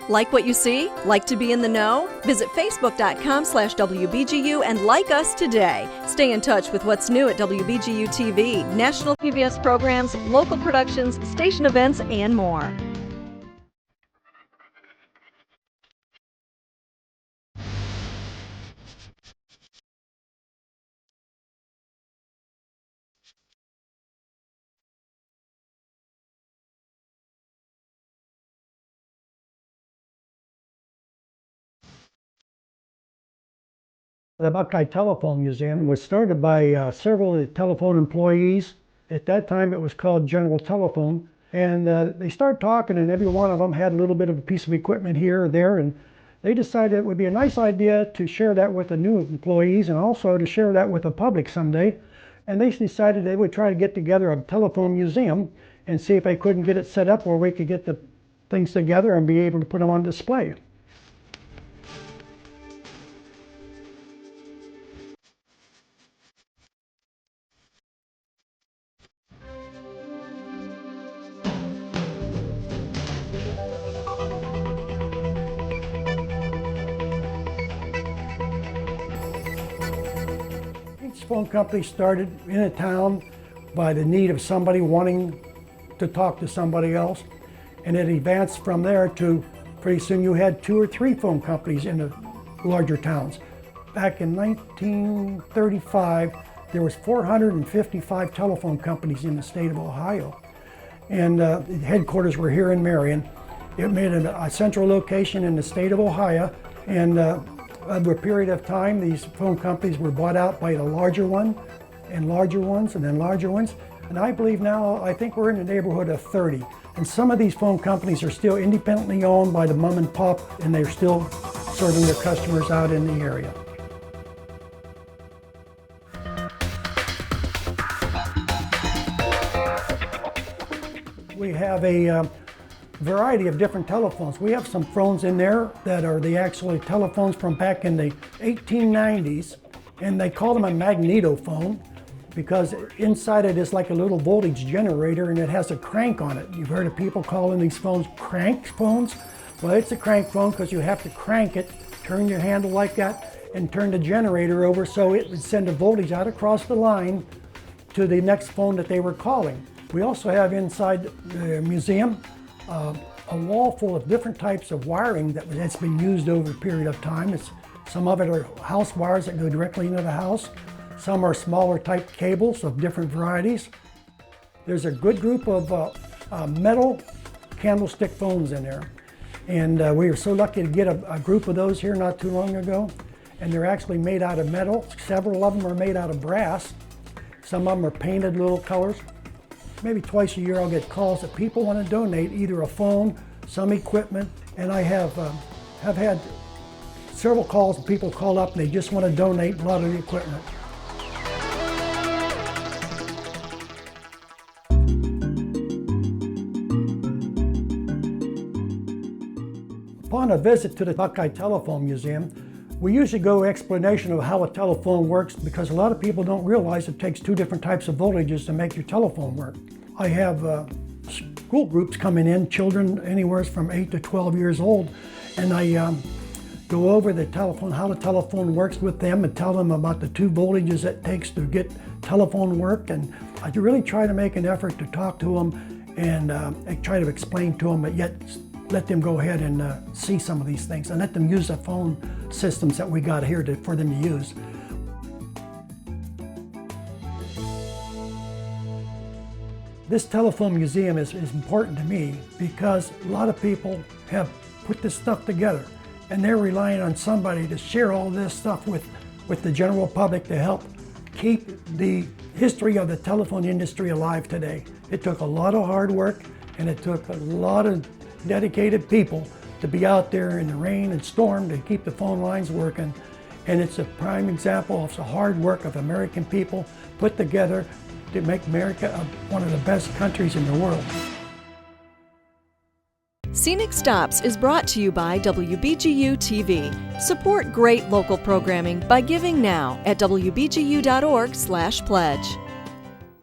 Like what you see? Like to be in the know? Visit facebook.com/WBGU and like us today. Stay in touch with what's new at WBGU-TV, national PBS programs, local productions, station events, and more. The Buckeye Telephone Museum was started by several of the telephone employees. At that time it was called General Telephone, and they started talking, and every one of them had a little bit of a piece of equipment here or there, and they decided it would be a nice idea to share that with the new employees and also to share that with the public someday. And they decided they would try to get together a telephone museum and see if they couldn't get it set up where we could get the things together and be able to put them on display. Each phone company started in a town by the need of somebody wanting to talk to somebody else, and it advanced from there to pretty soon you had 2 or 3 phone companies in the larger towns. Back in 1935, there was 455 telephone companies in the state of Ohio, and the headquarters were here in Marion. It made a central location in the state of Ohio, and over a period of time, these phone companies were bought out by the larger one, and larger ones, and then larger ones. And I believe now, I think we're in the neighborhood of 30. And some of these phone companies are still independently owned by the mom and pop, and they're still serving their customers out in the area. We have a variety of different telephones. We have some phones in there that are the actual telephones from back in the 1890s, and they call them a magnetophone because inside it is like a little voltage generator, and it has a crank on it. You've heard of people calling these phones crank phones. Well, it's a crank phone because you have to crank it, turn your handle like that, and turn the generator over so it would send a voltage out across the line to the next phone that they were calling. We also have inside the museum a wall full of different types of wiring that's been used over a period of time. Some of it are house wires that go directly into the house. Some are smaller type cables of different varieties. There's a good group of metal candlestick phones in there. And we were so lucky to get a group of those here not too long ago. And they're actually made out of metal. Several of them are made out of brass. Some of them are painted little colors. Maybe twice a year I'll get calls that people want to donate either a phone, some equipment, and I have had several calls and people call up and they just want to donate a lot of the equipment. Upon a visit to the Buckeye Telephone Museum, we usually go explanation of how a telephone works because a lot of people don't realize it takes 2 different types of voltages to make your telephone work. I have school groups coming in, children anywhere from 8 to 12 years old, and I go over the telephone, how the telephone works with them, and tell them about the 2 voltages it takes to get telephone work. And I really try to make an effort to talk to them and I try to explain to them, but yet let them go ahead and see some of these things and let them use the phone systems that we got here for them to use. This telephone museum is important to me because a lot of people have put this stuff together and they're relying on somebody to share all this stuff with the general public to help keep the history of the telephone industry alive today. It took a lot of hard work and it took a lot of dedicated people to be out there in the rain and storm to keep the phone lines working. And it's a prime example of the hard work of American people put together to make America one of the best countries in the world. Scenic Stops is brought to you by WBGU-TV. Support great local programming by giving now at WBGU.org/pledge.